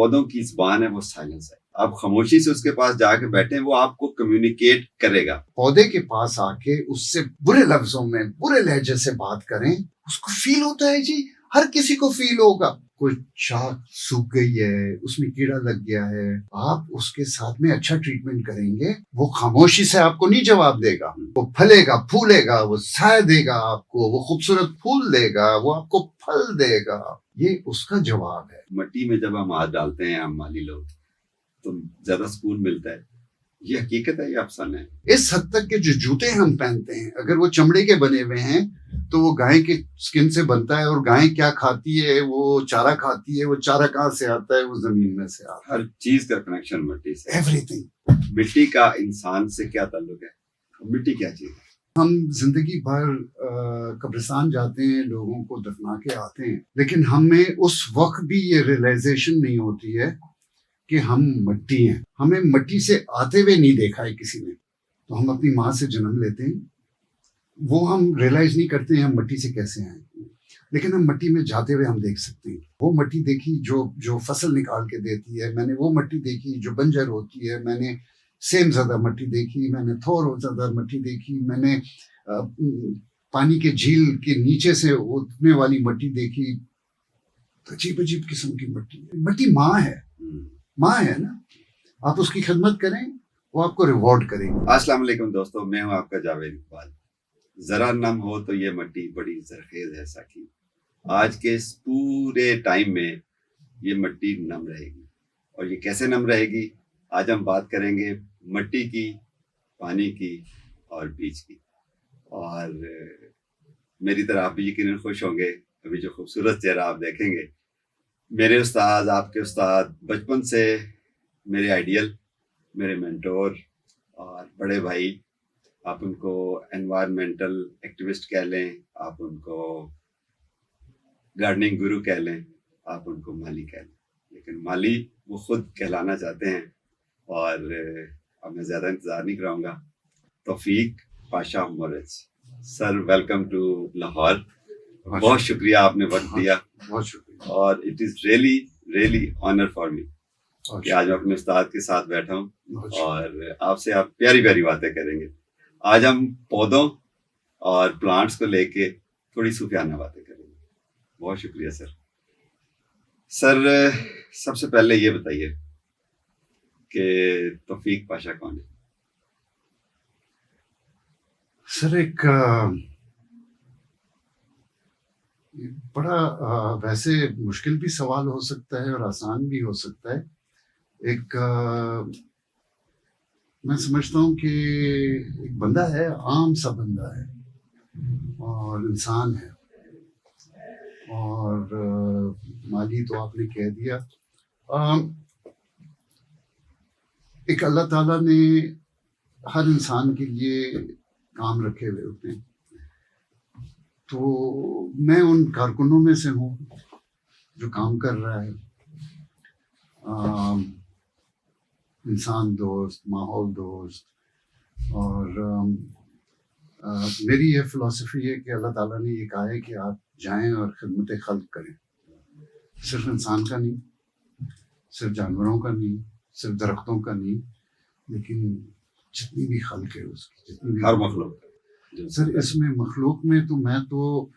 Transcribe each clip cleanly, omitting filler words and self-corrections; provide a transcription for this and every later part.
पौधों की जुबान है वो साइलेंस है। आप खामोशी से उसके पास जाके बैठे, वो आपको कम्युनिकेट करेगा। पौधे के पास आके उससे बुरे लफ्जों में, बुरे लहजे से बात करें, उसको फील होता है जी, हर किसी को फील होगा। कोई शाख सूख गई है, उसमें कीड़ा लग गया है, आप उसके साथ में अच्छा ट्रीटमेंट करेंगे, वो खामोशी से आपको नहीं जवाब देगा। वो फलेगा, फूलेगा, वो साया देगा आपको, वो खूबसूरत फूल देगा, वो आपको फल देगा। ये उसका जवाब है। मिट्टी में जब हम हाथ डालते हैं, हम माली लोग, तो ज्यादा सुकून मिलता है। ये हकीकत है, ये अफसाना है। इस हद तक के जो जूते हम पहनते हैं, अगर वो चमड़े के बने हुए हैं तो वो गाय के स्किन से बनता है, और गाय क्या खाती है, वो चारा खाती है। वो चारा कहाँ से आता है? वो जमीन में से आता है। हर चीज का कनेक्शन मिट्टी से। एवरीथिंग। मिट्टी का इंसान से क्या ताल्लुक है? मिट्टी क्या चीज है? हम जिंदगी भर कब्रिस्तान जाते हैं, लोगों को दफना के आते हैं, लेकिन हमें उस वक्त भी ये रियलाइजेशन नहीं होती है कि हम मिट्टी हैं। हमें मिट्टी से आते हुए नहीं देखा है किसी ने। तो हम अपनी माँ से जन्म लेते हैं, वो हम रियलाइज नहीं करते हैं हम मिट्टी से कैसे आए, लेकिन हम मिट्टी में जाते हुए हम देख सकते हैं। वो मिट्टी देखी जो फसल निकाल के देती है, मैंने वो मिट्टी देखी जो बंजर होती है, मैंने सेम ज़्यादा मिट्टी देखी, मैंने थोर ज़्यादा मिट्टी देखी, मैंने पानी के झील के नीचे से उठने वाली मिट्टी देखी। अजीब अजीब किस्म की मिट्टी। मिट्टी माँ है, माँ है ना। आप उसकी खिदमत करें, वो आपको रिवॉर्ड करेगी। अस्सलाम वालेकुम दोस्तों, मैं हूं आपका जावेद इकबाल। जरा नम हो तो ये मिट्टी बड़ी जरखेज है साकी। आज के इस पूरे टाइम में ये मिट्टी नम रहेगी, और ये कैसे नम रहेगी, आज हम बात करेंगे मिट्टी की, पानी की और बीज की। और मेरी तरह आप भी यकीनन खुश होंगे अभी जो खूबसूरत चेहरा आप देखेंगे। मेरे उस्ताद, आपके उस्ताद, बचपन से मेरे आइडियल, मेरे मेंटोर और बड़े भाई। आप उनको एनवायरमेंटल एक्टिविस्ट कह लें, आप उनको गार्डनिंग गुरु कह लें, आप उनको माली कह लें, लेकिन माली वो खुद कहलाना चाहते हैं। और अब मैं ज़्यादा इंतज़ार नहीं कराऊंगा। Taufiq Pasha Moraj sir, welcome to Lahore. बहुत शुक्रिया, आपने वक्त दिया। बहुत शुक्रिया। और it is really really honour for me कि आज मैं अपने उस्ताद के साथ बैठा हूँ और आपसे आप प्यारी प्यारी बातें करेंगे। आज हम पौधों और प्लांट्स को लेके थोड़ी सूफियाना बातें करेंगे। बहुत शुक्रिया सर। सर, सबसे पहले ये बताइए कि तौफीक पाशा कौन है? सर, एक बड़ा वैसे मुश्किल भी सवाल हो सकता है और आसान भी हो सकता है। एक मैं समझता हूँ कि एक बंदा है, आम सा बंदा है और इंसान है। और माली तो आपने कह दिया। एक अल्लाह ताला ने हर इंसान के लिए काम रखे हुए होते हैं। तो मैं उन कारकुनों में से हूँ जो काम कर रहा है, इंसान दोस्त, माहौल दोस्त। और मेरी ये फिलॉसफी है कि अल्लाह ताला ने ये कहा है कि आप जाएं और खिदमत खल्क करें। सिर्फ इंसान का नहीं, सिर्फ जानवरों का नहीं, सिर्फ दरख्तों का नहीं, लेकिन जितनी भी खल्क है उसकी, जितनी भी हर मखलूक। सर, इसमें मखलूक में तो मैं तो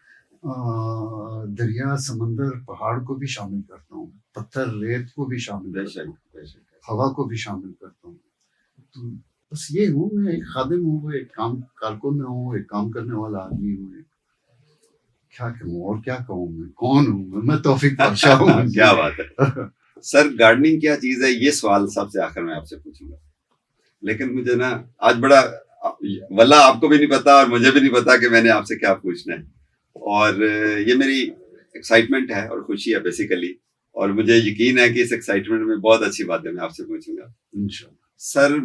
दरिया, समंदर, पहाड़ को भी शामिल करता हूँ, पत्थर, रेत को भी शामिल करता हूँ, हवा को भी शामिल करता हूँ। तो बस ये हूँ, मैं एक खादिम हूँ, एक कारकुन हूँ, एक काम करने वाला आदमी हूँ। क्या कहूँ और क्या कहूँ, मैं कौन हूँ? मैं तौफीक पाशा हूँ। क्या बात है सर। गार्डनिंग क्या चीज है, ये सवाल सबसे आखिर में आपसे पूछूंगा, लेकिन मुझे ना आज बड़ा, वल्ला आपको भी नहीं पता और मुझे भी नहीं पता कि मैंने आपसे क्या पूछना है। और ये मेरी एक्साइटमेंट है और खुशी है बेसिकली, और मुझे यकीन है कि इस एक्साइटमेंट में बहुत अच्छी बातें मैं आपसे पूछूंगा इंशाल्लाह। सर,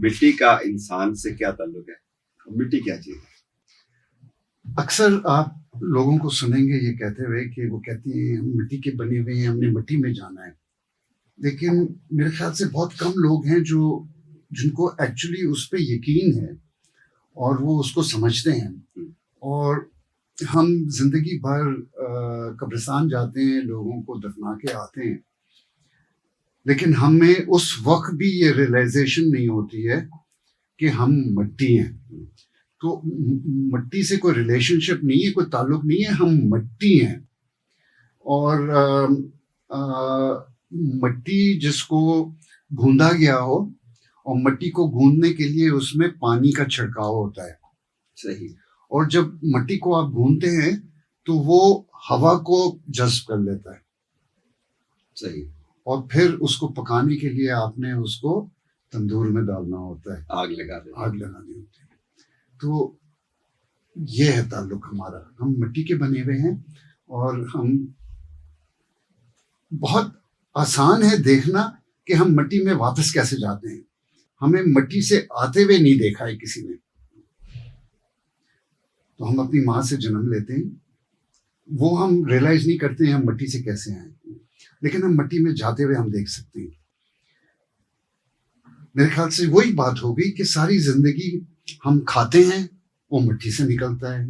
मिट्टी का इंसान से क्या ताल्लुक है? मिट्टी क्या चीज है? अक्सर आप लोगों को सुनेंगे ये कहते हुए कि वो कहती हैं हम मिट्टी के बने हुए हैं, हमने मिट्टी में जाना है। लेकिन मेरे ख्याल से बहुत कम लोग हैं जिनको एक्चुअली उस पर यकीन है और वो उसको समझते हैं। और हम जिंदगी भर कब्रिस्तान जाते हैं, लोगों को दफना के आते हैं, लेकिन हमें उस वक्त भी ये रियलाइजेशन नहीं होती है कि हम मिट्टी हैं। तो मिट्टी से कोई रिलेशनशिप नहीं है, कोई ताल्लुक नहीं है, हम मिट्टी हैं। और मिट्टी जिसको गूंदा गया हो, और मिट्टी को गूंदने के लिए उसमें पानी का छिड़काव होता है। सही। और जब मिट्टी को आप गूंदते हैं तो वो हवा को जज्ब कर लेता है। सही। और फिर उसको पकाने के लिए आपने उसको तंदूर में डालना होता है, आग लगानी होती है। तो ये है ताल्लुक हमारा, हम मिट्टी के बने हुए हैं। और हम बहुत आसान है देखना कि हम मिट्टी में वापस कैसे जाते हैं। हमें मिट्टी से आते हुए नहीं देखा है किसी ने। तो हम अपनी माँ से जन्म लेते हैं, वो हम रियलाइज नहीं करते हैं हम मिट्टी से कैसे आए, लेकिन हम मिट्टी में जाते हुए हम देख सकते हैं। मेरे ख्याल से वही बात हो गई कि सारी जिंदगी हम खाते हैं, वो मिट्टी से निकलता है।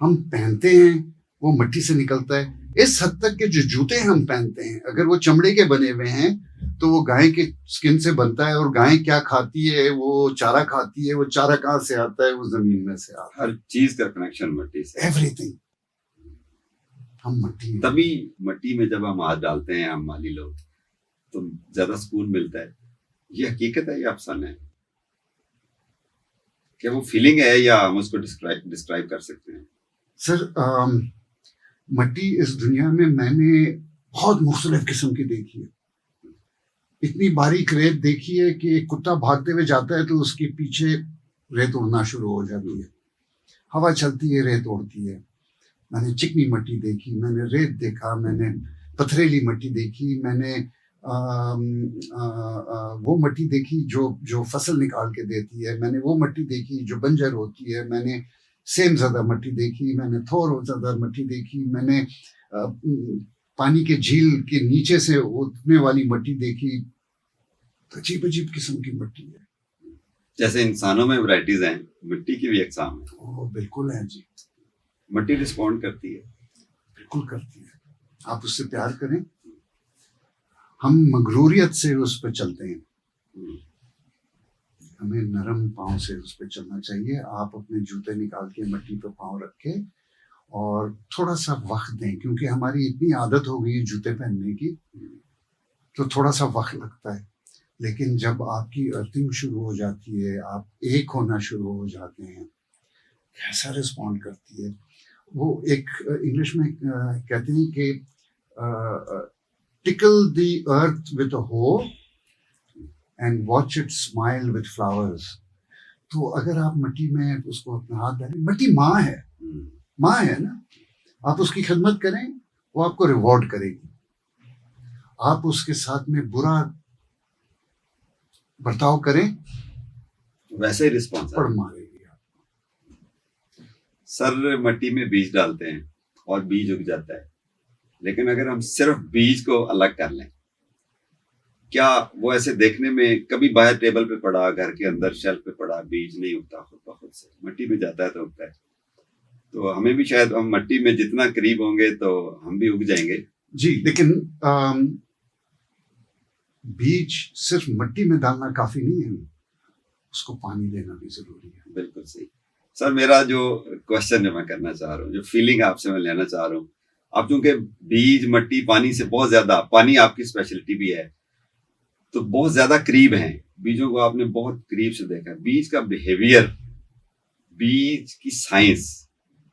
हम पहनते हैं, वो मिट्टी से निकलता है। इस हद तक के जो जूते हम पहनते हैं, अगर वो चमड़े के बने हुए हैं तो वो गाय के स्किन से बनता है। और गाय क्या खाती है? वो चारा खाती है। वो चारा कहाँ से आता है? वो जमीन में से आता है। हर चीज का कनेक्शन मिट्टी से। एवरीथिंग। हम मिट्टी। तभी मिट्टी में जब हम हाथ डालते हैं, हम माली लोग, तो ज्यादा सुकून मिलता है। ये हकीकत है या अफसाना है? क्या वो फीलिंग है या हम उसको डिस्क्राइब कर सकते हैं? सर, मिट्टी इस दुनिया में मैंने बहुत मुख्तलिफ किस्म की देखी है। इतनी बारीक रेत देखी है कि एक कुत्ता भागते हुए जाता है तो उसके पीछे रेत उड़ना शुरू हो जाती है। हवा चलती है, रेत उड़ती है। मैंने चिकनी मिट्टी देखी, मैंने रेत देखा, मैंने पथरीली मिट्टी देखी, मैंने वो मिट्टी देखी जो फसल निकाल के देती है। मैंने वो मिट्टी देखी जो बंजर होती है। मैंने सेम ज़्यादा मिट्टी देखी, मैंने थोर ज़्यादा मिट्टी देखी, मैंने पानी के झील के नीचे से उठने वाली मिट्टी देखी। अजीब अजीब किस्म की मिट्टी है। जैसे इंसानों में वैरायटीज हैं, मिट्टी की भी अक़साम है। ओ बिल्कुल है जी। मिट्टी रिस्पॉन्ड करती है। बिल्कुल करती है। आप उससे प्यार करें, हम मगरूरियत से उस पर चलते हैं। हमें नरम पाँव से उस पर चलना चाहिए। आप अपने जूते निकाल के मिट्टी पर पाँव रख के और थोड़ा सा वक्त दें, क्योंकि हमारी इतनी आदत हो गई है जूते पहनने की, तो थोड़ा सा वक्त लगता है। लेकिन जब आपकी अर्थिंग शुरू हो जाती है, आप एक होना शुरू हो जाते हैं, कैसा रिस्पॉन्ड करती है वो। एक इंग्लिश में कहते हैं कि tackle the earth with a hoe and watch it smile with flowers। तो अगर आप मिट्टी में उसको अपना हाथ डालें, मिट्टी माँ है, माँ है ना। आप उसकी खिदमत करें, वो आपको रिवॉर्ड करेगी। आप उसके साथ में बुरा बर्ताव करें, वैसे ही रिस्पॉन्स पड़ मारेगी आपको। सर, मिट्टी में बीज डालते हैं और बीज उग जाता है, लेकिन अगर हम सिर्फ बीज को अलग कर लें, क्या वो ऐसे देखने में कभी बाहर टेबल पे पड़ा, घर के अंदर शेल्फ पे पड़ा बीज नहीं उगता, खुद ब खुद से मिट्टी में जाता है तो उगता है। तो हमें भी शायद हम मिट्टी में जितना करीब होंगे तो हम भी उग जाएंगे जी। लेकिन बीज सिर्फ मिट्टी में डालना काफी नहीं है, उसको पानी देना भी जरूरी है। बिल्कुल सही। सर, मेरा जो क्वेश्चन जो मैं करना चाह रहा हूँ, जो फीलिंग आपसे मैं लेना चाह रहा हूँ, आप चूंकि बीज, मिट्टी, पानी से बहुत ज्यादा, पानी आपकी स्पेशलिटी भी है, तो बहुत ज्यादा करीब हैं, बीजों को आपने बहुत करीब से देखा। बीज का बिहेवियर, बीज की साइंस,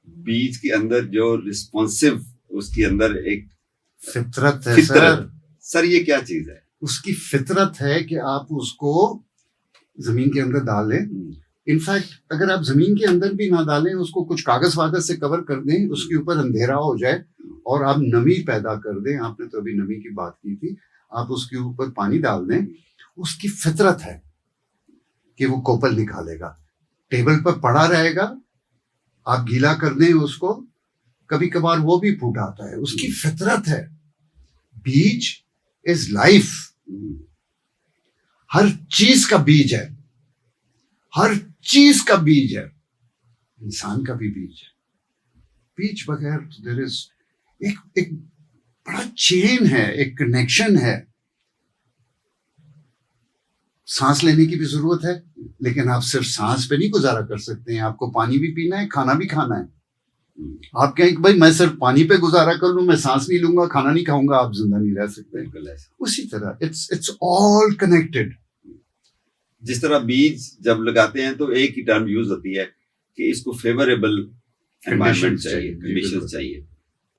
बीज के अंदर जो रिस्पॉन्सिव उसके अंदर एक फितरत है। सर ये क्या चीज है? उसकी फितरत है कि आप उसको जमीन के अंदर डाल लें। इनफैक्ट अगर आप जमीन के अंदर भी ना डालें, उसको कुछ कागज वागज से कवर कर दें, उसके ऊपर अंधेरा हो जाए और आप नमी पैदा कर दें, आपने तो अभी नमी की बात की थी, आप उसके ऊपर पानी डाल दें, उसकी फितरत है कि वो कोपल निकालेगा। टेबल पर पड़ा रहेगा, आप गीला कर दें उसको, कभी कभार वो भी फूट आता है, उसकी फितरत है। बीज इज लाइफ। हर चीज का बीज है, हर चीज का बीज है। इंसान का भी बीज है, बीज बगैर देयर इज एक बड़ा चेन है, एक कनेक्शन है। सांस लेने की भी जरूरत है, लेकिन आप सिर्फ सांस पे नहीं गुजारा कर सकते हैं, आपको पानी भी पीना है, खाना भी खाना है। आप कहें कि भाई मैं सिर्फ पानी पे गुजारा कर लूं, मैं सांस नहीं लूंगा, खाना नहीं खाऊंगा, आप जिंदा नहीं रह सकते। बिल्कुल ऐसा। उसी तरह इट्स ऑल कनेक्टेड। जिस तरह बीज जब लगाते हैं तो एक ही टर्म यूज होती है कि इसको फेवरेबल एनवायरनमेंट चाहिए, कंडीशन चाहिए।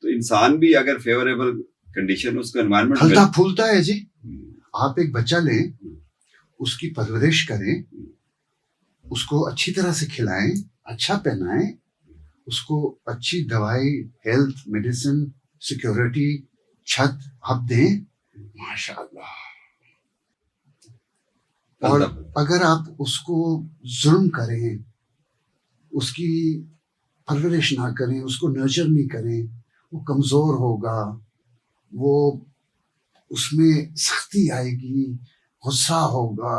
तो इंसान भी अगर फेवरेबल कंडीशन, उसका एनवायरनमेंट फलता फूलता है जी। आप एक बच्चा लें, उसकी परवरिश करें, उसको अच्छी तरह से खिलाएं, अच्छा पहनाएं, उसको अच्छी दवाई, हेल्थ, मेडिसिन, सिक्योरिटी, छत आप दें, माशाअल्लाह। और अगर आप उसको जुल्म करें, उसकी परवरिश ना करें, उसको नर्चर नहीं करें, वो कमजोर होगा, वो उसमें सख्ती आएगी, गुस्सा होगा,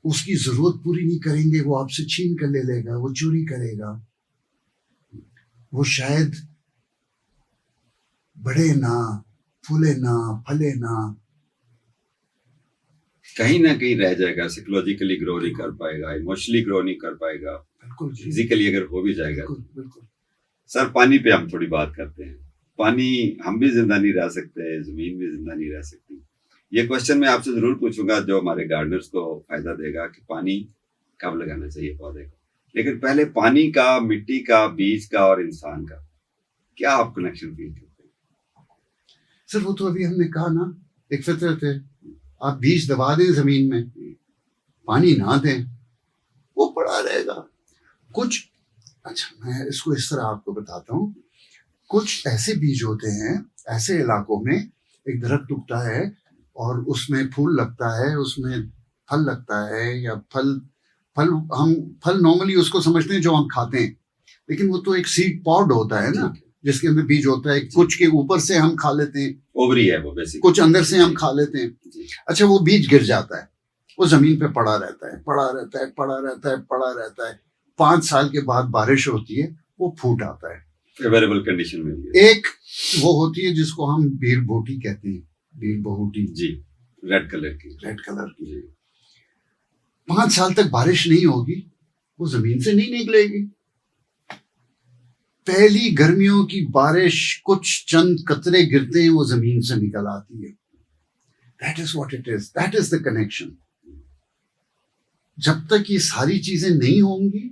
उसकी जरूरत पूरी नहीं करेंगे, वो आपसे छीन कर ले लेगा, वो चोरी करेगा, वो शायद बढ़े ना, फूले ना, फले ना, कहीं ना कहीं रह जाएगा, साइकोलॉजिकली ग्रो नहीं कर पाएगा, इमोशनली ग्रो नहीं कर पाएगा, बिल्कुल फिजिकली अगर हो भी जाएगा। बिल्कुल। सर पानी पे हम थोड़ी बात करते हैं। पानी, हम भी जिंदा नहीं रह सकते, जमीन भी जिंदा नहीं रह सकती। ये क्वेश्चन मैं आपसे जरूर पूछूंगा जो हमारे गार्डनर्स को फायदा देगा कि पानी कब लगाना चाहिए पौधे को। लेकिन पहले पानी का, मिट्टी का, बीज का और इंसान का क्या आप कनेक्शन फील करते हैं? सर वो तो अभी हमने कहा ना, एक फितरत है। आप बीज दबा दें जमीन में, पानी ना दें, वो पड़ा रहेगा। कुछ, अच्छा मैं इसको इस तरह आपको बताता हूँ, कुछ ऐसे बीज होते हैं, ऐसे इलाकों में एक दरख्त उगता है और उसमें फूल लगता है, उसमें फल लगता है, या फल नॉर्मली उसको समझते हैं जो हम खाते हैं, लेकिन वो तो एक सीड पॉड होता है ना, जिसके अंदर बीज होता है। कुछ के ऊपर से हम खा लेते हैं, ओवरी है वो बेसिक, कुछ अंदर से हम खा लेते हैं। अच्छा, वो बीज गिर जाता है, वो जमीन पे पड़ा रहता है, पड़ा रहता है, पड़ा रहता है, पड़ा रहता है। 5 साल के बाद बारिश होती है, वो फूट आता है फेवरेबल कंडीशन में। एक वो होती है जिसको हम बीर बोटी कहते हैं, बीर बहुटी जी, रेड कलर की। 5 साल तक बारिश नहीं होगी, वो जमीन से नहीं निकलेगी। पहली गर्मियों की बारिश, कुछ चंद कतरे गिरते हैं, वो जमीन से निकल आती है। That is what it is, that is the connection. जब तक ये सारी चीजें नहीं होंगी,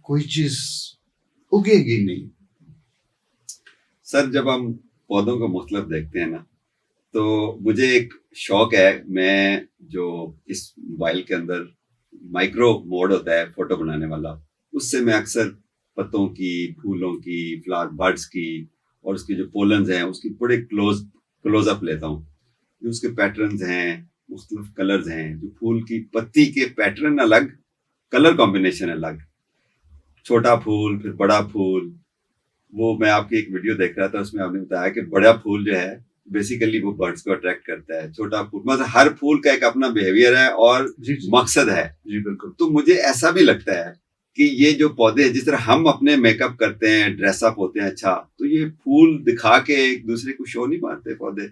कोई चीज उगेगी नहीं। सर जब हम पौधों को मुख्तलिफ देखते हैं ना, तो मुझे एक शौक है, मैं जो इस मोबाइल के अंदर माइक्रो मोड होता है फोटो बनाने वाला, उससे मैं अक्सर पत्तों की, फूलों की, फ्लावर बर्ड्स की और उसके जो पोलन्स हैं उसकी बड़े क्लोज अप लेता हूँ। जो उसके पैटर्न्स हैं, मुख्तलिफ कलर्स हैं, जो फूल की पत्ती के पैटर्न अलग, कलर कॉम्बिनेशन अलग, छोटा फूल फिर बड़ा फूल। वो मैं आपकी एक वीडियो देख रहा था, उसमें आपने बताया कि बड़ा फूल जो है बेसिकली वो बर्ड्स को अट्रैक्ट करता है, छोटा फूल मतलब हर फूल का एक अपना बिहेवियर है और मकसद है। जी बिल्कुल। तो मुझे ऐसा भी लगता है कि ये जो पौधे, जिस तरह हम अपने मेकअप करते हैं, ड्रेसअप होते हैं, अच्छा, तो ये फूल दिखा के एक दूसरे को शो नहीं मारते पौधे?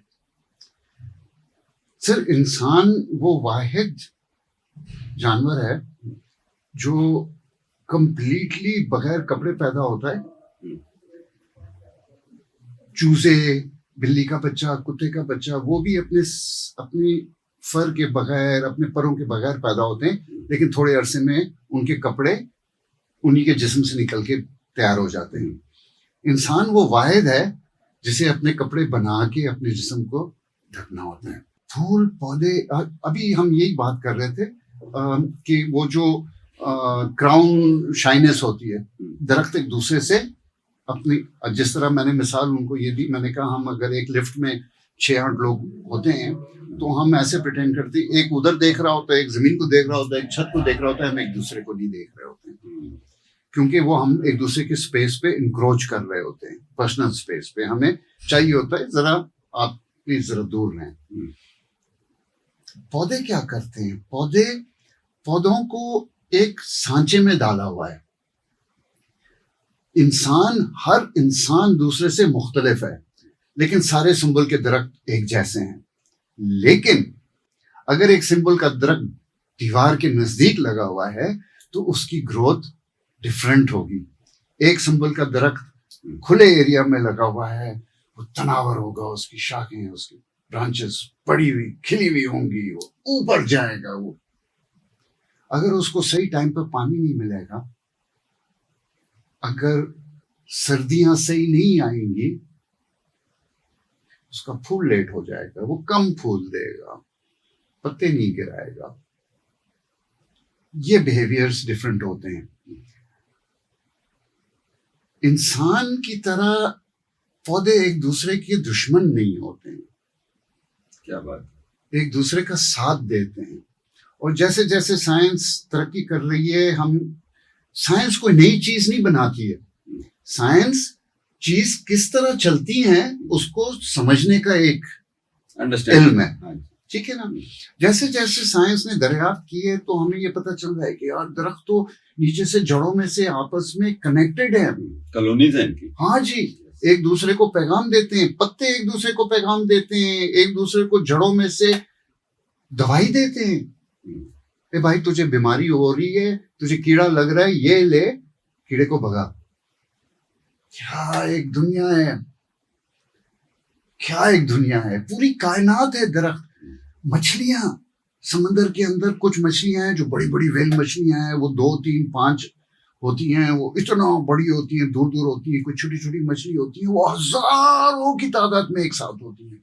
सर इंसान वो वाहिद जानवर है जो कंप्लीटली बगैर कपड़े पैदा होता है। चूजे, बिल्ली का बच्चा, कुत्ते का बच्चा, वो भी अपनी फर के बगैर, अपने परों के बगैर पैदा होते हैं, लेकिन थोड़े अरसे में उनके कपड़े उन्हीं के जिस्म से निकल के तैयार हो जाते हैं। इंसान वो वाहिद है जिसे अपने कपड़े बना के अपने जिस्म को ढकना होता है। फूल पौधे, अभी हम यही बात कर रहे थे कि वो जो क्राउन शाइनेस होती है, दरख्त एक दूसरे से अपनी, जिस तरह मैंने मिसाल उनको ये दी, मैंने कहा हम अगर एक लिफ्ट में 6-8 लोग होते हैं तो हम ऐसे प्रिटेंड करते हैं, एक उधर देख रहा होता है, एक जमीन को देख रहा होता है, एक छत को देख रहा होता है, हम एक दूसरे को नहीं देख रहे होते हैं, क्योंकि वो हम एक दूसरे के स्पेस पे इंक्रोच कर रहे होते हैं, पर्सनल स्पेस पे। हमें चाहिए होता है जरा आप प्लीज जरा दूर रहें। पौधे क्या करते हैं? पौधों को एक सांचे में डाला हुआ है, हर इंसान दूसरे से मुख्तलिफ है, लेकिन सारे सिंबल के दरख्त एक जैसे हैं। लेकिन अगर एक सिंबल का दरख्त दीवार के नजदीक लगा हुआ है तो उसकी ग्रोथ डिफरेंट होगी। एक सिंबल का दरख्त खुले एरिया में लगा हुआ है, वो तनावर होगा, उसकी शाखें, उसकी ब्रांचेस बड़ी हुई खिली हुई होंगी, वो ऊपर जाएगा। वो अगर उसको सही टाइम पर पानी नहीं मिलेगा, अगर सर्दियां सही नहीं आएंगी, उसका फूल लेट हो जाएगा, वो कम फूल देगा, पत्ते नहीं गिराएगा। ये बिहेवियर्स डिफरेंट होते हैं। इंसान की तरह पौधे एक दूसरे के दुश्मन नहीं होते हैं। क्या बात। एक दूसरे का साथ देते हैं। और जैसे जैसे साइंस तरक्की कर रही है, साइंस कोई नई चीज नहीं बनाती है। साइंस चीज किस तरह चलती है उसको समझने का एक इल्म है, ठीक है ना। जैसे जैसे साइंस ने दरियाफ्त की है तो हमें ये पता चल रहा है कि यार दरख्त तो नीचे से जड़ों में से आपस में कनेक्टेड है, कॉलोनीज है इनकी। हाँ जी, एक दूसरे को पैगाम देते हैं, पत्ते एक दूसरे को पैगाम देते हैं, एक दूसरे को जड़ों में से दवाई देते हैं। ए भाई तुझे बीमारी हो रही है, तुझे कीड़ा लग रहा है, ये ले, कीड़े को भगा। क्या एक दुनिया है, क्या एक दुनिया है, पूरी कायनात है। दरख्त, मछलियां, समंदर के अंदर कुछ मछलियां हैं जो बड़ी बड़ी व्हेल मछलियां हैं, वो 2, 3, 5 होती हैं, वो इतना बड़ी होती हैं, दूर दूर होती हैं। कुछ छोटी छोटी मछली होती हैं, वो हजारों की तादाद में एक साथ होती हैं।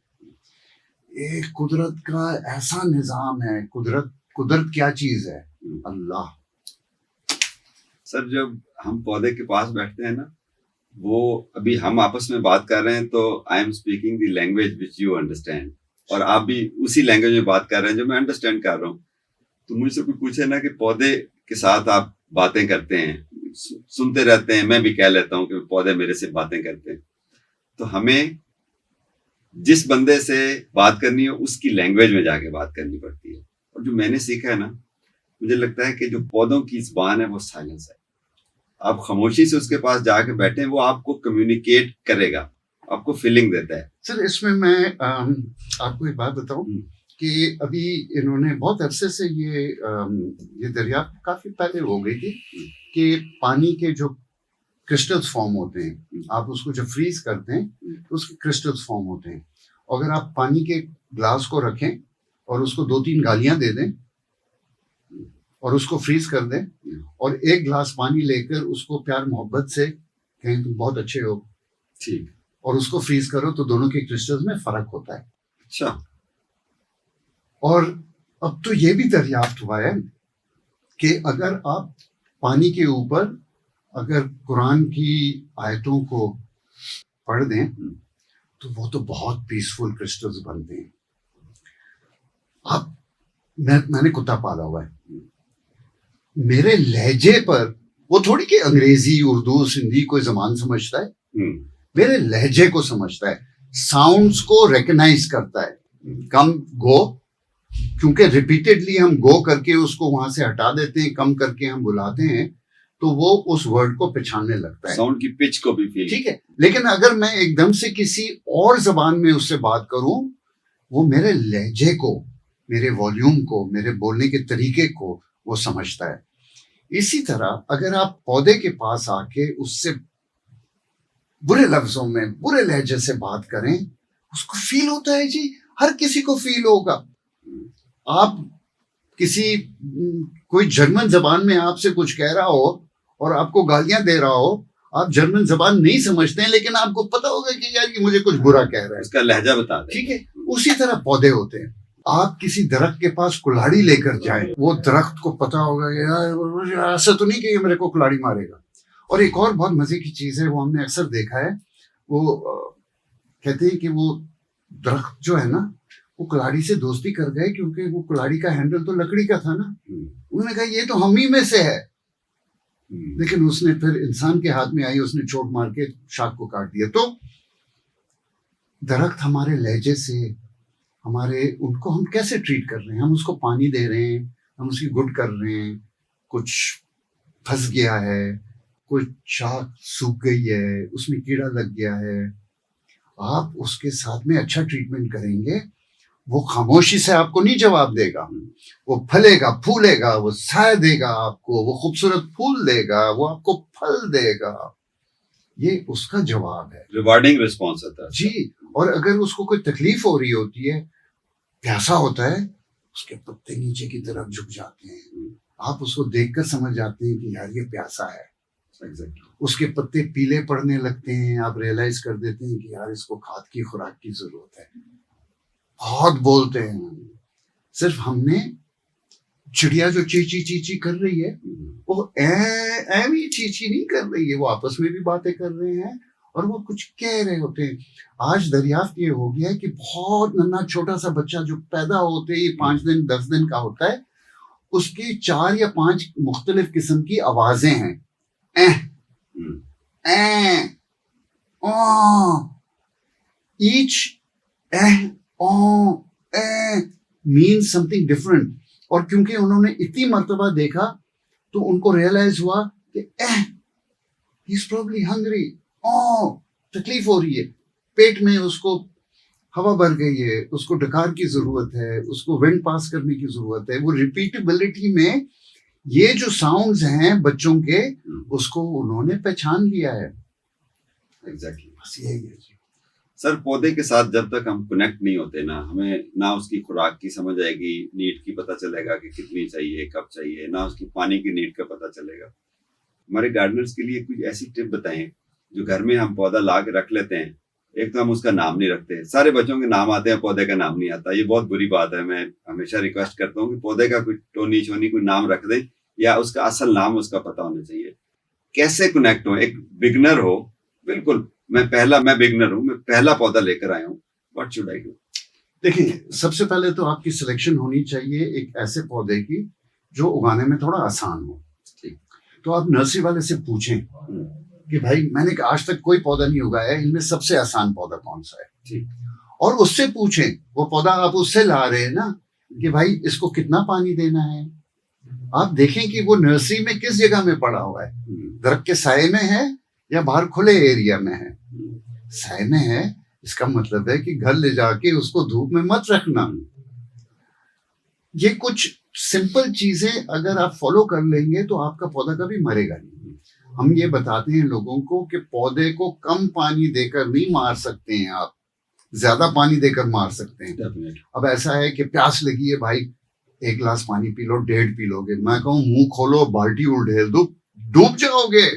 एक कुदरत का ऐसा निजाम है। कुदरत क्या चीज है? अल्लाह। सर जब हम पौधे के पास बैठते हैं ना, वो अभी हम आपस में बात कर रहे हैं तो I am speaking the language which you understand, और आप भी उसी लैंग्वेज में बात कर रहे हैं जो मैं अंडरस्टैंड कर रहा हूँ। तो मुझसे कोई पूछे ना कि पौधे के साथ आप बातें करते हैं, सुनते रहते हैं, मैं भी कह लेता हूँ कि पौधे मेरे से बातें करते हैं। तो हमें जिस बंदे से बात करनी है उसकी लैंग्वेज में जाके बात करनी पड़ती है। और जो मैंने सीखा है ना, मुझे लगता है कि जो पौधों की जुबान है वो साइलेंस है। आप खामोशी से उसके पास जाके बैठे, वो आपको कम्युनिकेट करेगा, आपको फीलिंग देता है। सर इसमें मैं आपको एक बात बताऊं कि अभी इन्होंने बहुत अरसे से ये दरियाफ्त काफी पहले हो गई थी कि पानी के जो क्रिस्टल्स फॉर्म होते हैं, आप उसको जब फ्रीज करते हैं तो उसके क्रिस्टल्स फॉर्म होते हैं। अगर आप पानी के ग्लास को रखें और उसको 2-3 गालियां दे दें और उसको फ्रीज कर दें, और एक गिलास पानी लेकर उसको प्यार मोहब्बत से कहें तुम बहुत अच्छे हो, ठीक, और उसको फ्रीज करो, तो दोनों के क्रिस्टल्स में फर्क होता है। अच्छा। और अब तो ये भी दरियाफ्त हुआ है कि अगर आप पानी के ऊपर अगर कुरान की आयतों को पढ़ दें तो वो तो बहुत पीसफुल क्रिस्टल्स बनते हैं। मैंने कुत्ता पाला हुआ है, मेरे लहजे पर, वो थोड़ी कि अंग्रेजी, उर्दू, सिंधी कोई जबान समझता है, मेरे लहजे को समझता है, साउंड्स को रिकग्नाइज करता है। कम गो, क्योंकि रिपीटेडली हम गो करके उसको वहां से हटा देते हैं, कम करके हम बुलाते हैं, तो वो उस वर्ड को पहचानने लगता है, साउंड की पिच को भी फील। ठीक है। लेकिन अगर मैं एकदम से किसी और जबान में उससे बात करूं, वो मेरे लहजे को, मेरे वॉल्यूम को, मेरे बोलने के तरीके को वो समझता है। इसी तरह अगर आप पौधे के पास आके उससे बुरे लफ्जों में, बुरे लहजे से बात करें, उसको फील होता है जी, हर किसी को फील होगा। आप कोई जर्मन जबान में आपसे कुछ कह रहा हो और आपको गालियां दे रहा हो, आप जर्मन जबान नहीं समझते हैं, लेकिन आपको पता होगा कि यार ये मुझे कुछ बुरा कह रहा है, उसका लहजा बता दे, ठीक है। उसी तरह पौधे होते हैं। आप किसी दरख्त के पास कुल्हाड़ी लेकर जाएं, वो दरख्त को पता होगा कि यार ऐसा तो नहीं कि ये मेरे को कुल्हाड़ी मारेगा। और एक और बहुत मजे की चीज है, वो हमने अक्सर देखा है, वो कहते हैं कि वो दरख्त जो है ना, वो कुल्हाड़ी से दोस्ती कर गए क्योंकि वो कुल्हाड़ी का हैंडल तो लकड़ी का था ना। उन्होंने कहा ये तो हम ही में से है, लेकिन उसने फिर इंसान के हाथ में आई, उसने चोट मार के शाख को काट दिया। तो दरख्त हमारे लहजे से, उनको हम कैसे ट्रीट कर रहे हैं, हम उसको पानी दे रहे हैं, हम उसकी गुड कर रहे हैं, कुछ फंस गया है, कोई शाख सूख गई है, उसमें कीड़ा लग गया है, आप उसके साथ में अच्छा ट्रीटमेंट करेंगे, वो खामोशी से आपको नहीं जवाब देगा, वो फलेगा फूलेगा, वो साया देगा आपको, वो खूबसूरत फूल देगा, वो आपको फल देगा। ये उसका जवाब है, रिवार्डिंग रिस्पॉन्स आता है जी। और अगर उसको कोई तकलीफ हो रही होती है, प्यासा होता है, उसके पत्ते नीचे की तरफ झुक जाते हैं, आप उसको देखकर समझ जाते हैं कि यार ये प्यासा है। एग्जैक्टली। उसके पत्ते पीले पड़ने लगते हैं, आप रियलाइज कर देते हैं कि यार इसको खाद की खुराक की जरूरत है। बहुत बोलते हैं, सिर्फ हमने चिड़िया जो चीची चीची कर रही है, वो भी चीची नहीं कर रही है, वो आपस में भी बातें कर रहे हैं और वो कुछ कह रहे होते हैं। आज दरियाफ्त ये हो गया है कि बहुत नन्हा छोटा सा बच्चा जो पैदा होते ही 5 दिन 10 दिन का होता है, उसकी 4 या 5 मुख्तलिफ किस्म की आवाजें हैं। Each means something different. और क्योंकि उन्होंने इतनी मर्तबा देखा तो उनको रियलाइज हुआ कि ही इज प्रोबब्ली हंग्री, तकलीफ हो रही है, पेट में उसको हवा भर गई है, उसको डकार की जरूरत है, उसको विंड पास करने की जरूरत है। वो रिपीटेबिलिटी में ये जो साउंड्स हैं बच्चों के, उसको उन्होंने पहचान लिया है। एग्जैक्टली। बस यही है जी। सर, पौधे के साथ जब तक हम कनेक्ट नहीं होते ना, हमें ना उसकी खुराक की समझ आएगी, नीड की पता चलेगा कि कितनी चाहिए, कब चाहिए, ना उसकी पानी की नीड का पता चलेगा। हमारे गार्डनर्स के लिए कुछ ऐसी टिप बताएं जो घर में हम पौधा ला के रख लेते हैं। एक तो हम उसका नाम नहीं रखते, सारे बच्चों के नाम आते हैं, पौधे का नाम नहीं आता। ये बहुत बुरी बात है। मैं हमेशा रिक्वेस्ट करता हूँ कि पौधे का कोई टोनी शोनी कोई नाम रख दे, या उसका असल नाम उसका पता होना चाहिए। कैसे कनेक्ट हो? एक बिगनर हो, बिल्कुल मैं बिगनर हूँ, मैं पहला पौधा लेकर आया हूँ, व्हाट शुड आई डू? देखिए, सबसे पहले तो आपकी सिलेक्शन होनी चाहिए एक ऐसे पौधे की जो उगाने में थोड़ा आसान हो। तो आप नर्सरी वाले से पूछें कि भाई मैंने आज तक कोई पौधा नहीं उगाया है, इनमें सबसे आसान पौधा कौन सा है। ठीक। और उससे पूछें, वो पौधा आप उससे ला रहे हैं ना, कि भाई इसको कितना पानी देना है। आप देखें कि वो नर्सरी में किस जगह में पड़ा हुआ है, दरख्त के साए में है या बाहर खुले एरिया में है। साए में है, इसका मतलब है कि घर ले जाके उसको धूप में मत रखना। ये कुछ सिंपल चीजें अगर आप फॉलो कर लेंगे तो आपका पौधा कभी मरेगा नहीं। हम ये बताते हैं लोगों को कि पौधे को कम पानी देकर नहीं मार सकते हैं, आप ज्यादा पानी देकर मार सकते हैं। अब ऐसा है कि प्यास लगी है भाई, 1 गिलास पानी पी लो, 1.5 पी लोगे, मैं कहूँ मुंह खोलो, बाल्टी उल्टेल दो, डूब जाओगे।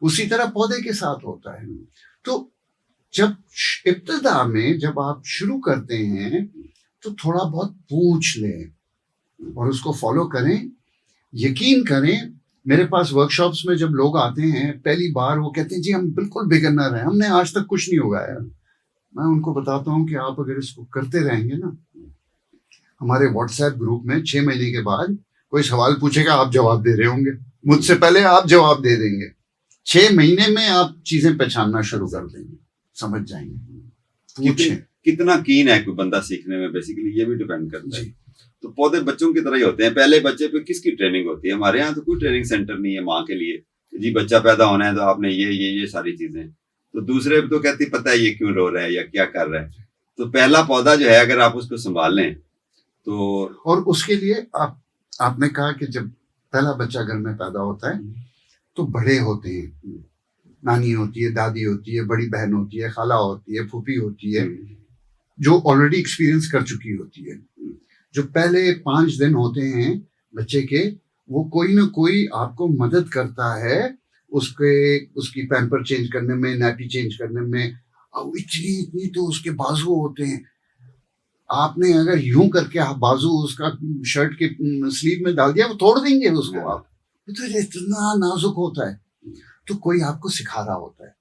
उसी तरह पौधे के साथ होता है। तो जब इब्तिदा में जब आप शुरू करते हैं तो थोड़ा बहुत पूछ लें और उसको फॉलो करें। यकीन करें, मेरे पास वर्कशॉप्स में जब लोग आते हैं पहली बार, वो कहते हैं जी हम बिल्कुल बिगिनर हैं, हमने आज तक कुछ नहीं उगाया। मैं उनको बताता हूँ कि आप अगर इसको करते रहेंगे ना, हमारे व्हाट्सएप ग्रुप में 6 महीने के बाद कोई सवाल पूछेगा, आप जवाब दे रहे होंगे, मुझसे पहले आप जवाब दे देंगे। 6 महीने में आप चीजें पहचानना शुरू कर देंगे, समझ जाएंगे। कितना कीन है कोई बंदा सीखने में, बेसिकली ये भी डिपेंड करता है। तो पौधे बच्चों की तरह ही होते हैं। पहले बच्चे पे किसकी ट्रेनिंग होती है? हमारे यहाँ तो कोई ट्रेनिंग सेंटर नहीं है माँ के लिए, जी बच्चा पैदा होना है तो आपने ये सारी चीजें। तो दूसरे तो कहती पता है ये क्यों रो रहा है या क्या कर रहा है। तो पहला पौधा जो है, अगर आप उसको संभाल लें तो, और उसके लिए आपने कहा कि जब पहला बच्चा घर में पैदा होता है तो बड़े होते हैं, नानी होती है, दादी होती है, बड़ी बहन होती है, खाला होती है, फूफी होती है, जो ऑलरेडी एक्सपीरियंस कर चुकी होती है। जो पहले 5 दिन होते हैं बच्चे के, वो कोई ना कोई आपको मदद करता है उसकी पैम्पर चेंज करने में, नैपी चेंज करने में। अब इतनी तो उसके बाजू होते हैं, आपने अगर यूं करके बाजू उसका शर्ट के स्लीव में डाल दिया, वो तोड़ देंगे उसको आप। तो इतना नाजुक होता है, तो कोई आपको सिखा रहा होता है।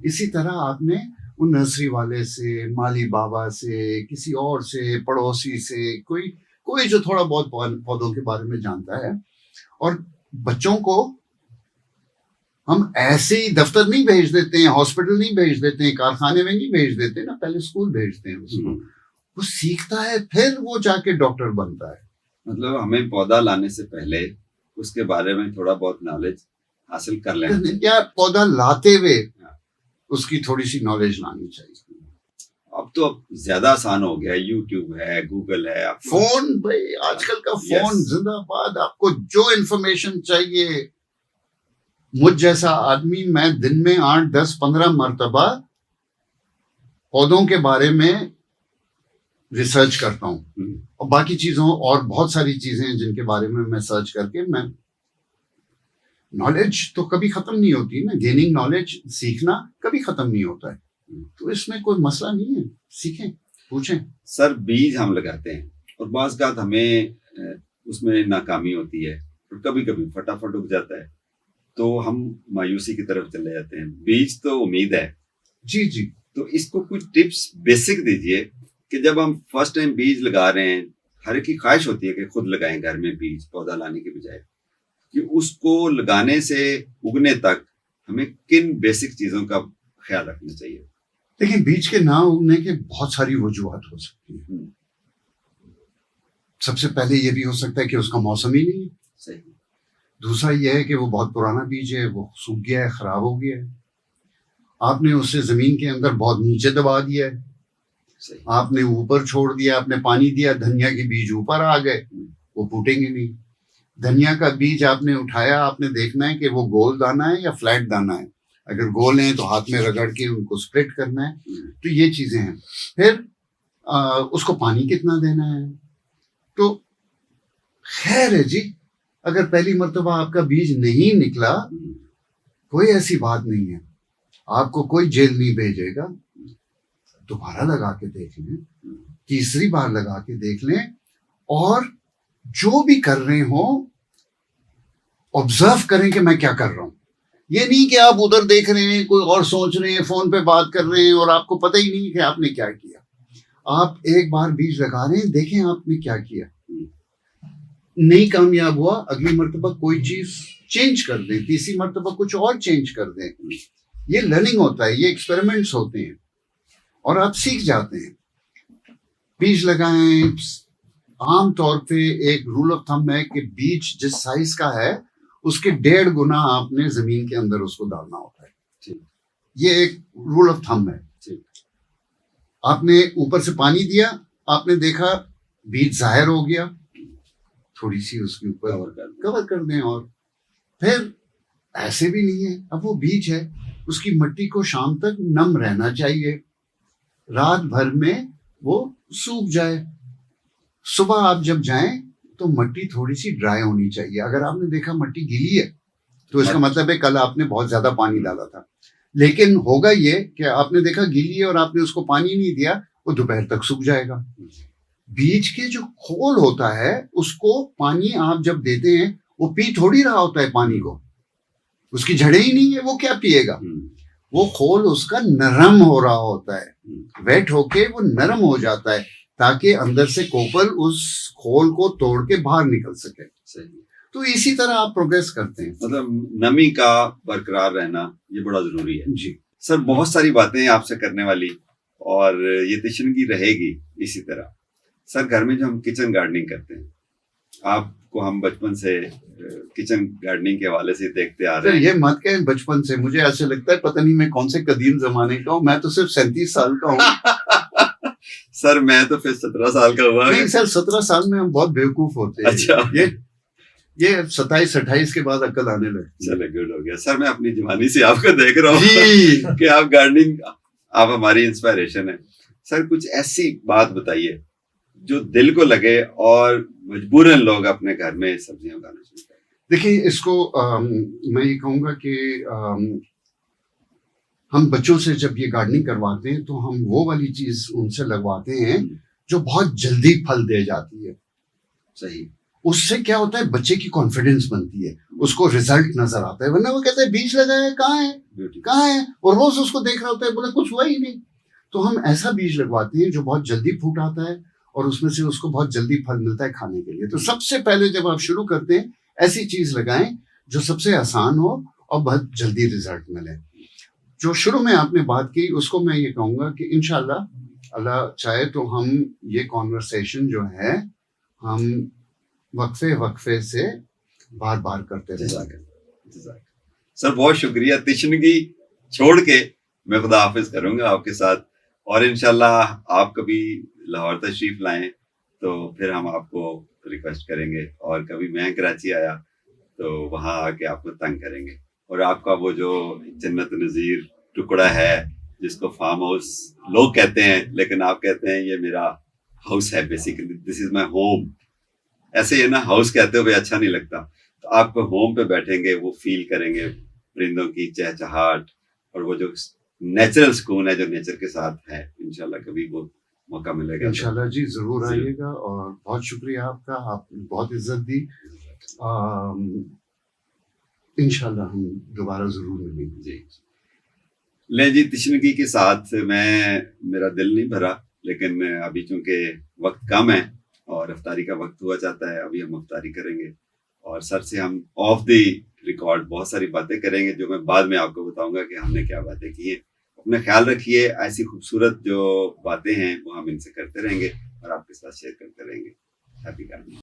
इसी तरह आपने उन नर्सरी वाले से, माली बाबा से, किसी और से, पड़ोसी से, कोई जो थोड़ा बहुत पौधों के बारे में जानता है। और बच्चों को हम ऐसे ही दफ्तर नहीं भेज देते हैं, हॉस्पिटल नहीं भेज देते हैं, कारखाने में नहीं भेज देते ना, पहले स्कूल भेजते हैं उसको। वो सीखता है, फिर वो जाके डॉक्टर बनता है। मतलब हमें पौधा लाने से पहले उसके बारे में थोड़ा बहुत नॉलेज हासिल कर लेना। या पौधा लाते हुए हाँ। उसकी थोड़ी सी नॉलेज लानी चाहिए। अब तो ज्यादा आसान हो गया है, यूट्यूब है, गूगल है, आप फोन भाई, आजकल का फोन जिंदाबाद। आपको जो इन्फॉर्मेशन चाहिए, मुझ जैसा आदमी, मैं दिन में 8, 10, 15 मरतबा पौधों के बारे में रिसर्च करता हूँ, और बाकी चीजों और बहुत सारी चीजें हैं जिनके बारे में मैं सर्च करके, मैं नॉलेज तो कभी खत्म नहीं होती ना, गेनिंग नॉलेज, सीखना कभी खत्म नहीं होता है। तो इसमें कोई मसला नहीं है, सीखें, पूछें। सर बीज हम लगाते हैं और बाज़ बात हमें उसमें नाकामी होती है और कभी कभी फटाफट उग जाता है, तो हम मायूसी की तरफ चले जाते हैं। बीज तो उम्मीद है। जी जी। तो इसको कुछ टिप्स बेसिक दीजिए कि जब हम फर्स्ट टाइम बीज लगा रहे हैं, हर एक की ख्वाहिश होती है कि खुद लगाएं घर में बीज, पौधा लाने के बजाय, कि उसको लगाने से उगने तक हमें किन बेसिक चीजों का ख्याल रखना चाहिए। देखिए, बीज के ना उगने के बहुत सारी वजूहत हो सकती है। सबसे पहले ये भी हो सकता है कि उसका मौसम ही नहीं है। सही। दूसरा यह है कि वो बहुत पुराना बीज है, वो सूख गया है, खराब हो गया है, आपने उसे जमीन के अंदर बहुत नीचे दबा दिया है, सही। आपने ऊपर छोड़ दिया, आपने पानी दिया, धनिया के बीज ऊपर आ गए, वो फूटेंगे नहीं। धनिया का बीज आपने उठाया, आपने देखना है कि वो गोल दाना है या फ्लैट दाना है। अगर गोल है तो हाथ में रगड़ के उनको स्प्लिट करना है। तो ये चीजें हैं। फिर उसको पानी कितना देना है। तो खैर है जी, अगर पहली मर्तबा आपका बीज नहीं निकला, कोई ऐसी बात नहीं है, आपको कोई जेल नहीं भेजेगा। दोबारा लगा के देख लें, तीसरी बार लगा के देख लें, और जो भी कर रहे हो ऑब्जर्व करें कि मैं क्या कर रहा हूं। ये नहीं कि आप उधर देख रहे हैं, कोई और सोच रहे हैं, फोन पे बात कर रहे हैं और आपको पता ही नहीं कि आपने क्या किया। आप एक बार बीज लगा रहे हैं, देखें आपने क्या किया। नहीं कामयाब हुआ, अगली मर्तबा कोई चीज चेंज कर दें, तीसरी मर्तबा कुछ और चेंज कर दें। ये लर्निंग होता है, ये एक्सपेरिमेंट्स होते हैं और आप सीख जाते हैं। बीज लगाएं। आम तौर पे एक रूल ऑफ थंब है कि बीज जिस साइज का है उसके 1.5 गुना आपने जमीन के अंदर उसको डालना होता है। ये एक रूल ऑफ थंब है। आपने ऊपर से पानी दिया, आपने देखा बीज जाहिर हो गया, थोड़ी सी उसके ऊपर कवर कर दें। और फिर ऐसे भी नहीं है, अब वो बीज है, उसकी मिट्टी को शाम तक नम रहना चाहिए, रात भर में वो सूख जाए। सुबह आप जब जाएं तो मिट्टी थोड़ी सी ड्राई होनी चाहिए। अगर आपने देखा मिट्टी गीली है तो इसका मतलब है कल आपने बहुत ज्यादा पानी डाला था। लेकिन होगा ये कि आपने देखा गीली है और आपने उसको पानी नहीं दिया, वो दोपहर तक सूख जाएगा। बीज के जो खोल होता है उसको पानी आप जब देते हैं, वो पी थोड़ी रहा होता है पानी को, उसकी जड़ें ही नहीं है, वो क्या पिएगा। वो खोल उसका नरम हो रहा होता है, वेट होके वो नरम हो जाता है ताकि अंदर से कोपल उस खोल को तोड़ के बाहर निकल सके। सही। तो इसी तरह आप प्रोग्रेस करते हैं। मतलब नमी का बरकरार रहना ये बड़ा जरूरी है। जी सर, बहुत सारी बातें हैं आपसे करने वाली और ये तशनगी रहेगी इसी तरह। सर, घर में जो हम किचन गार्डनिंग करते हैं, आपको हम बचपन से किचन गार्डनिंग के हवाले से देखते आ रहे हैं। ये मत कहें बचपन से, मुझे ऐसे लगता है पता नहीं मैं कौन से कदीम जमाने का हूँ। मैं तो सिर्फ 37 साल का हूँ। सर, मैं तो फिर 17 साल का हुआ। नहीं सर, 17 साल में हम बहुत बेवकूफ होते हैं। अच्छा। ये 27-28 के बाद अक्ल आने लगती है। चलो, गुड हो गया सर। मैं अपनी जवानी से आपको देख रहा हूँ कि आप गार्डनिंग, आप हमारी इंस्पिरेशन है। सर, कुछ ऐसी बात बताइए जो दिल को लगे और मजबूरन लोग अपने घर में सब्जियां उगाना शुरू करें। देखिए, इसको मैं ये कहूँगा कि हम बच्चों से जब ये गार्डनिंग करवाते हैं तो हम वो वाली चीज उनसे लगवाते हैं जो बहुत जल्दी फल दे जाती है। सही। उससे क्या होता है, बच्चे की कॉन्फिडेंस बनती है, उसको रिजल्ट नजर आता है। वरना वो कहता है बीज लगाया, कहाँ है कहाँ है, और रोज उसको देख रहा होता है, बोले कुछ हुआ ही नहीं। तो हम ऐसा बीज लगवाते हैं जो बहुत जल्दी फूट आता है और उसमें से उसको बहुत जल्दी फल मिलता है खाने के लिए। तो सबसे पहले जब आप शुरू करते हैं, ऐसी चीज लगाएं जो सबसे आसान हो और बहुत जल्दी रिजल्ट मिले। जो शुरू में आपने बात की, उसको मैं ये कहूँगा कि इंशाल्लाह अल्लाह चाहे तो हम ये कॉन्वर्सेशन जो है हम वक्फे से बार बार करते रहेंगे। सर बहुत शुक्रिया। तिश्नगी छोड़ के मैं खुदा हाफिज करूंगा आपके साथ, और इंशाल्लाह आप कभी लाहौर तशरीफ लाएं तो फिर हम आपको रिक्वेस्ट करेंगे, और कभी मैं कराची आया तो वहां आके आपको तंग करेंगे। और आपका वो जो जन्नत नज़ीर टुकड़ा है जिसको फार्म हाउस लोग कहते हैं, लेकिन आप कहते हैं ये मेरा हाउस है, basically this is my home. ऐसे ही ना, हाउस कहते हुए अच्छा नहीं लगता, तो आपको होम पे बैठेंगे वो फील करेंगे परिंदों की चहचहाट और वो जो नेचुरल सुकून है जो नेचर के साथ है। इंशाल्लाह कभी वो मौका मिलेगा तो इंशाल्लाह जी जरूर जरूर। आइएगा, और बहुत शुक्रिया आपका, आपने बहुत इज्जत दी। इंशाल्लाह हम दोबारा जरूर मिलेंगे। जी ले जी, तिश्नगी के साथ मेरा दिल नहीं भरा, लेकिन अभी चूंकि वक्त कम है और अफ्तारी का वक्त हुआ जाता है, अभी हम अफ्तारी करेंगे और सर से हम ऑफ द रिकॉर्ड बहुत सारी बातें करेंगे जो मैं बाद में आपको बताऊंगा कि हमने क्या बातें की हैं। अपना ख्याल रखिए, ऐसी खूबसूरत जो बातें हैं वो हम इनसे करते रहेंगे और आपके साथ शेयर करते रहेंगे। Happy gardening.